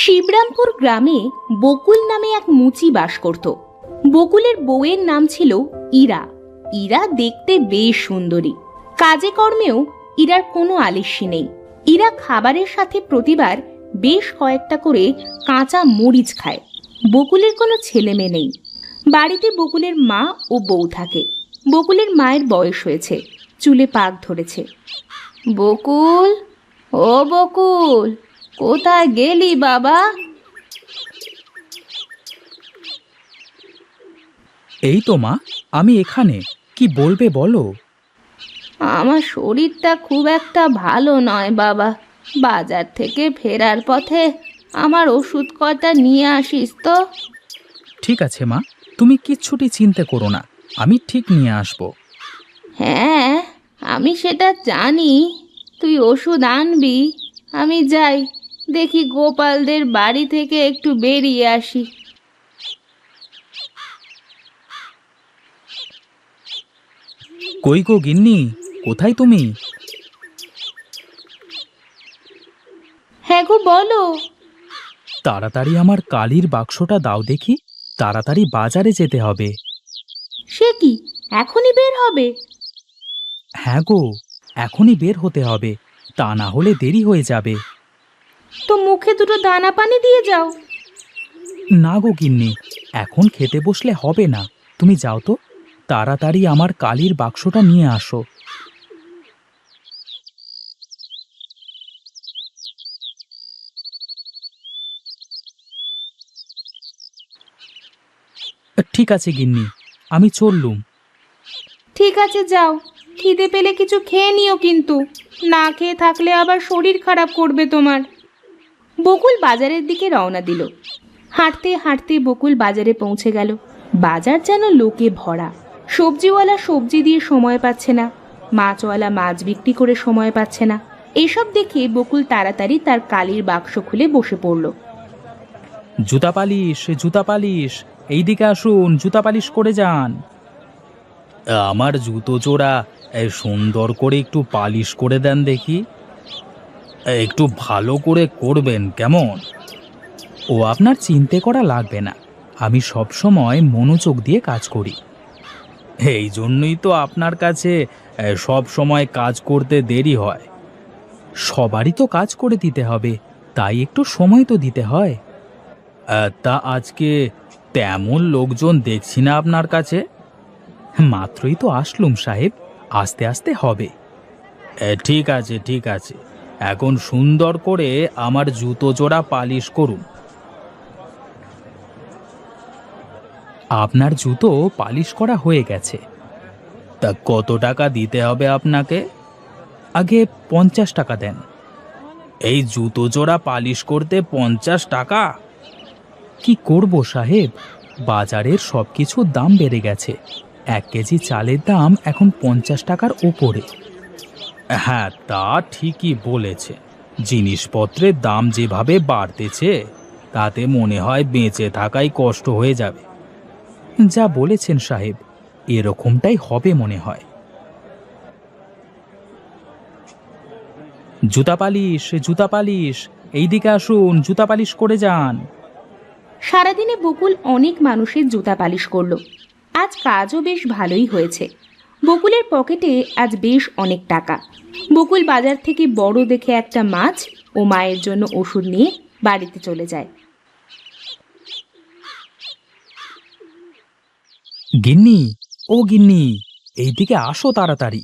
শিবরামপুর গ্রামে বকুল নামে এক মুচি বাস করত। বকুলের বউয়ের নাম ছিল ইরা। ইরা দেখতে বেশ সুন্দরী, কাজে কর্মেও ইরার কোনো আলিস্যি নেই। ইরা খাবারের সাথে প্রতিবার বেশ কয়েকটা করে কাঁচা মরিচ খায়। বকুলের কোনো ছেলে মেয়ে নেই। বাড়িতে বকুলের মা ও বউ থাকে। বকুলের মায়ের বয়স হয়েছে, চুলে পাক ধরেছে। বকুল, ও বকুল, কোথায় গেলি বাবা? এই তো মা, আমি এখানে। কি বলবে বলো। আমার শরীরটা খুব একটা ভালো নয় বাবা। বাজার থেকে ফেরার পথে আমার ওষুধ কটা নিয়ে আসিস তো। ঠিক আছে মা, তুমি কিচ্ছুটি চিন্তা করো না, আমি ঠিক নিয়ে আসবো। হ্যাঁ, আমি সেটা জানি। তুই ওষুধ আনবি। আমি যাই, দেখি গোপালদের বাড়ি থেকে একটু বেরিয়ে আসি। কই গো গিন্নি, কোথায় তুমি? হ্যাঁ গো, বলো। তাড়াতাড়ি আমার কালির বাক্সটা দাও দেখি, তাড়াতাড়ি বাজারে যেতে হবে। সে কি, এখনই বের হবে? হ্যাঁ গো, এখনই বের হতে হবে, তা না হলে দেরি হয়ে যাবে। তো মুখে দুটো দানা পানি দিয়ে যাও। না গো গিন্নি, এখন খেতে বসলে হবে না। তুমি যাও তো, তাড়াতাড়ি আমার কালির বাক্সটা নিয়ে আসো। ঠিক আছে গিন্নি, আমি চললুম। ঠিক আছে, যাও। খিদে পেলে কিছু খেয়ে নিও কিন্তু। না খেয়ে থাকলে আবার শরীর খারাপ করবে তোমার। বকুল বাজারের দিকে রওনা দিল। হাঁটতে হাঁটতে বকুল বাজারে পৌঁছে গেল। বাজার যেন লোকে ভরা। সবজিওয়ালা সবজি দিয়ে সময় পাচ্ছে না, মাছওয়ালা মাছ বিক্রি করে সময় পাচ্ছে না। এসব দেখে বকুল তাড়াতাড়ি তার কালির বাক্স খুলে বসে পড়ল। জুতা পালিশ, জুতা পালিশ, এইদিকে আসুন, জুতা পালিশ করে যান। আমার জুতো জোড়া সুন্দর করে একটু পালিশ করে দেন দেখি। একটু ভালো করে করবেন কেমন? ও আপনার চিন্তা করা লাগবে না, আমি সব সময় মনোযোগ দিয়ে কাজ করি। এই জন্যই তো আপনার কাছে সব সময় কাজ করতে দেরি হয়। সবারই তো কাজ করে দিতে হবে, তাই একটু সময় তো দিতে হয়। তা আজকে তেমন লোকজন দেখছি না আপনার কাছে। মাত্রই তো আসলুম সাহেব, আস্তে আস্তে হবে। ঠিক আছে ঠিক আছে, এখন সুন্দর করে আমার জুতো জোড়া পালিশ করুন। আপনার জুতো পালিশ করা হয়ে গেছে। তা কত টাকা দিতে হবে আপনাকে? আগে 50 টাকা দেন। এই জুতো জোড়া পালিশ করতে 50 টাকা? কি করব সাহেব, বাজারের সব কিছুর দাম বেড়ে গেছে। 1 কেজি চালের দাম এখন 50 টাকার ওপরে। হ্যাঁ, তা ঠিকই বলেছে। জিনিসপত্রের দাম যেভাবে বাড়তেছে, তাতে মনে হয় বেঁচে থাকাই কষ্ট হয়ে যাবে। যা বলেছেন সাহেব, এরকমটাই হবে মনে হয়। জুতা পালিশ, জুতা পালিশ, এইদিকে আসুন, জুতা পালিশ করে যান। সারাদিনে বকুল অনেক মানুষের জুতা পালিশ করলো। আজ কাজও বেশ ভালোই হয়েছে। বকুলের পকেটে আজ বেশ অনেক টাকা। বকুল বাজার থেকে বড় দেখে একটা মাছ ও মায়ের জন্য ওষুধ নিয়ে বাড়িতে চলে যায়। গিন্নি, ও গিন্নি, এইদিকে আসো তাড়াতাড়ি।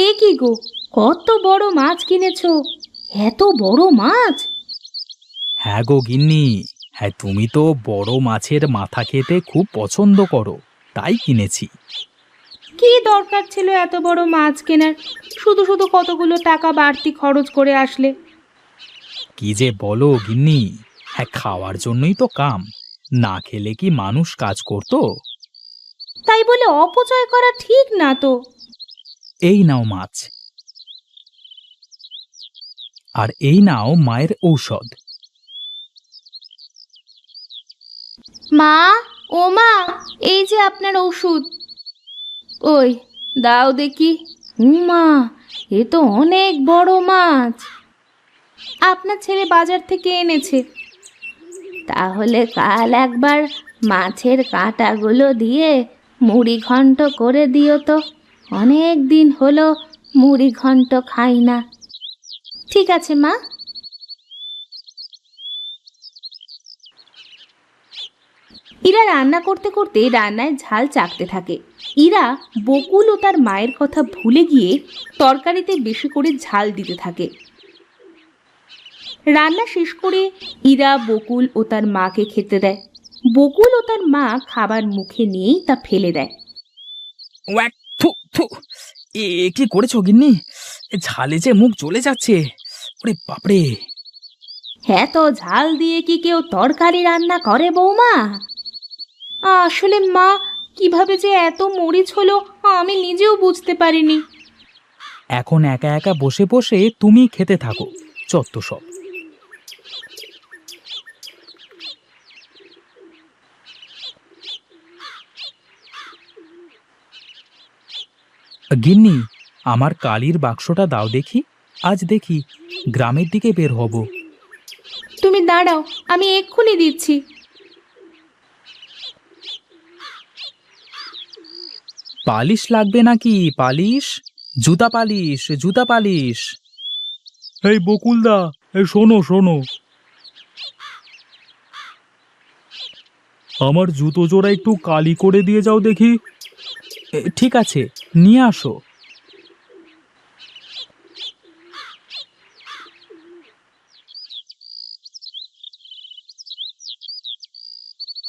এ কি গো, কত বড় মাছ কিনেছো? এত বড় মাছ? হ্যাঁ গো গিন্নি, হ্যাঁ, তুমি তো বড় মাছের মাথা খেতে খুব পছন্দ করো, তাই কিনেছি। কি দরকার ছিল এত বড় মাছ কেনার? শুধু শুধু কতগুলো টাকা বাড়তি খরচ করে আসলে। কি যে বলো গিন্নি, হ্যাঁ, খাওয়ার জন্যই তো কাম, না খেলে কি মানুষ কাজ করতো? তাই বলে অপচয় করা ঠিক না তো। এই নাও মাছ, আর এই নাও মায়ের ঔষধ। মা, ও মা, এই যে আপনার ওষুধ। ওই দাও দেখি। মা, এ তো অনেক বড় মাছ। আপনার ছেলে বাজার থেকে এনেছে। তাহলে কাল একবার মাছের কাঁটাগুলো দিয়ে মুড়ি ঘন্ট করে দিও তো, অনেক দিন হলো মুড়ি ঘন্ট খাই না। ঠিক আছে মা। ইরা রান্না করতে করতে রান্নায় ঝাল চাকতে থাকে। ইরা বকুল ও তার মায়ের কথা ভুলে গিয়ে তরকারিতে বেশি করে ঝাল দিতে থাকে। রান্না শেষ করে ইরা বকুল ও তার মাকে খেতে দেয়। বকুল ও তার মা খাবার মুখে নিয়েই তা ফেলে দেয়। ওয়াক, থু থু। এ কি করেছো গিন্নি? ঝালে যে মুখ জ্বলে যাচ্ছে। ওরে বাপরে! হ্যাঁ, তো ঝাল দিয়ে কি কেউ তরকারি রান্না করে বৌমা? আসলে মা, কিভাবে যে এত মরিচ হলো আমি নিজেও বুঝতে পারিনি। এখন একা একা বসে বসে তুমি খেতে থাকো, চত্ব সব। গিন্নি, আমার কালির বাক্সটা দাও দেখি। আজ দেখি গ্রামের দিকে বের হব। তুমি দাঁড়াও, আমি এক্ষুনি দিচ্ছি। পালিশ লাগবে নাকি? পালিশ, জুতা পালিশ, জুতা পালিশ। এই বকুলদা, এই শোনো শোনো, আমার জুতো জোড়া একটু কালি করে দিয়ে যাও দেখি। ঠিক আছে, নিয়ে আসো।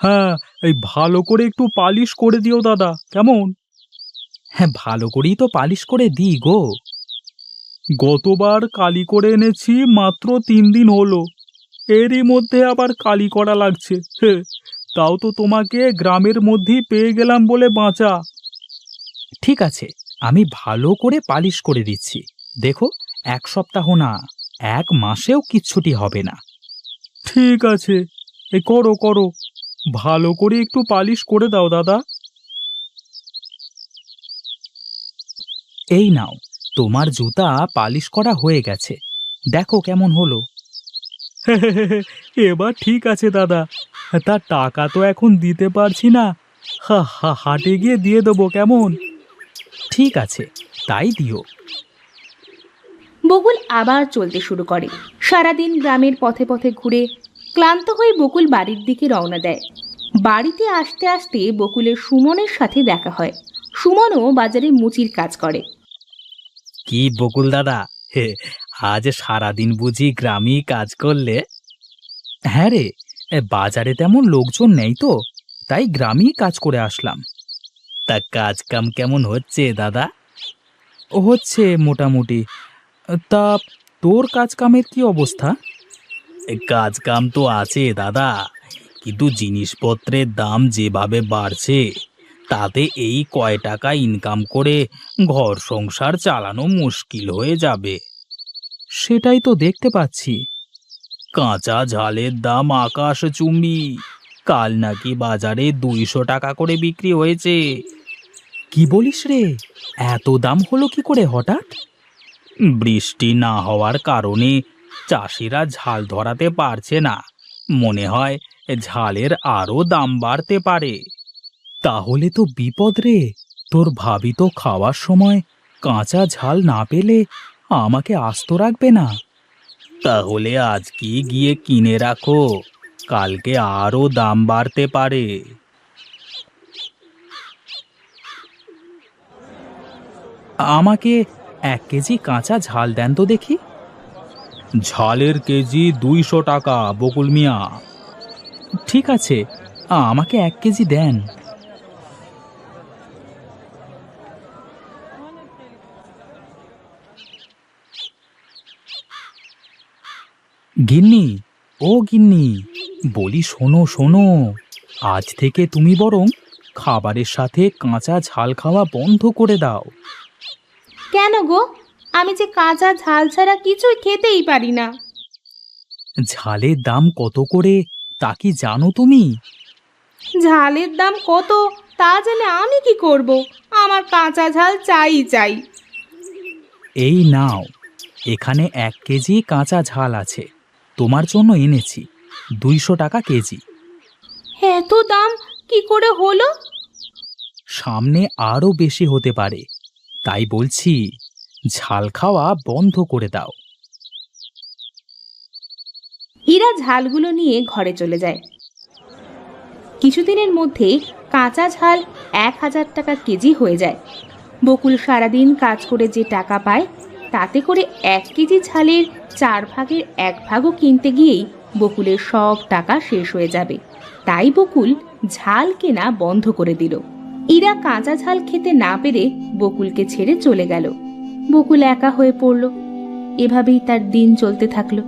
হ্যাঁ, এই ভালো করে একটু পালিশ করে দিও দাদা, কেমন? হ্যাঁ, ভালো করেই তো পালিশ করে দিই গো। গতবার কালি করে এনেছি, মাত্র 3 দিন হলো, এরই মধ্যে আবার কালি করা লাগছে। তাও তো তোমাকে গ্রামের মধ্যেই পেয়ে গেলাম বলে বাঁচা। ঠিক আছে, আমি ভালো করে পালিশ করে দিচ্ছি। দেখো, 1 সপ্তাহ না, 1 মাসেও কিচ্ছুটি হবে না। ঠিক আছে, এ করো করো, ভালো করে একটু পালিশ করে দাও দাদা। এই নাও, তোমার জুতা পালিশ করা হয়ে গেছে, দেখো কেমন হলো। এবার ঠিক আছে দাদা, তার টাকা তো এখন দিতে পারছি না, হাটে গিয়ে দিয়ে দেবো, কেমন? ঠিক আছে, তাই দিও। বকুল আবার চলতে শুরু করে। সারাদিন গ্রামের পথে পথে ঘুরে ক্লান্ত হয়ে বকুল বাড়ির দিকে রওনা দেয়। বাড়িতে আসতে আসতে বকুলের সুমনের সাথে দেখা হয়। সুমনও বাজারে মুচির কাজ করে। কি বকুল দাদা, আজ সারাদিন বুঝি গ্রামেই কাজ করলে? হ্যাঁ রে, বাজারে তেমন লোকজন নেই তো, তাই গ্রামেই কাজ করে আসলাম। তা কাজ কাম কেমন হচ্ছে দাদা? হচ্ছে মোটামুটি। তা তোর কাজ কামের কি অবস্থা? কাজ কাম তো আছে দাদা, কিন্তু জিনিসপত্রের দাম যেভাবে বাড়ছে, তাতে এই কয় টাকা ইনকাম করে ঘর সংসার চালানো মুশকিল হয়ে যাবে। সেটাই তো দেখতে পাচ্ছি। কাঁচা ঝালের দাম আকাশচুম্বী, কাল নাকি বাজারে 200 টাকা করে বিক্রি হয়েছে। কি বলিস রে, এত দাম হলো কি করে হঠাৎ? বৃষ্টি না হওয়ার কারণে চাষিরা ঝাল ধরাতে পারছে না, মনে হয় ঝালের আরো দাম বাড়তে পারে। তাহলে তো বিপদ রে, তোর ভাবি তো খাওয়ার সময় কাঁচা ঝাল না পেলে আমাকে আস্ত রাখবে না। তাহলে আজকে গিয়ে কিনে রাখো, কালকে আরো দাম বাড়তে পারে। আমাকে 1 কেজি কাঁচা ঝাল দেন তো দেখি। ঝালের কেজি 200 টাকা বকুল মিয়া। ঠিক আছে, আমাকে 1 কেজি দেন। গিন্নি, ও গিন্নি, বলি শোনো শোনো, আজ থেকে তুমি বরং খাবারের সাথে কাঁচা ঝাল খাওয়া বন্ধ করে দাও। কেন গো? আমি যে কাঁচা ঝাল ছাড়া কিছুই খেতেই পারি না। ঝালের দাম কত করে তা কি জানো তুমি? ঝালের দাম কত তা জেনে আমি কি করব? আমার কাঁচা ঝাল চাই চাই। এই নাও, এখানে 1 কেজি কাঁচা ঝাল আছে, তোমার জন্য এনেছি, 200 টাকা কেজি। এত দাম কি করে হলো? সামনে আরো বেশি হতে পারে, তাই বলছি ঝাল খাওয়া বন্ধ করে দাও। ইরা ঝালগুলো নিয়ে ঘরে চলে যায়। কিছুদিনের মধ্যে কাঁচা ঝাল 1000 টাকা কেজি হয়ে যায়। বকুল সারাদিন কাজ করে যে টাকা পায় তাতে করে 1 কেজি ঝালের 1/4 কিনতে গিয়েই বকুলের সব টাকা শেষ হয়ে যাবে। তাই বকুল ঝাল কেনা বন্ধ করে দিল। ইরা কাঁচা ঝাল খেতে না পেরে বকুলকে ছেড়ে চলে গেল। বকুল একা হয়ে পড়ল। এভাবেই তার দিন চলতে থাকলো।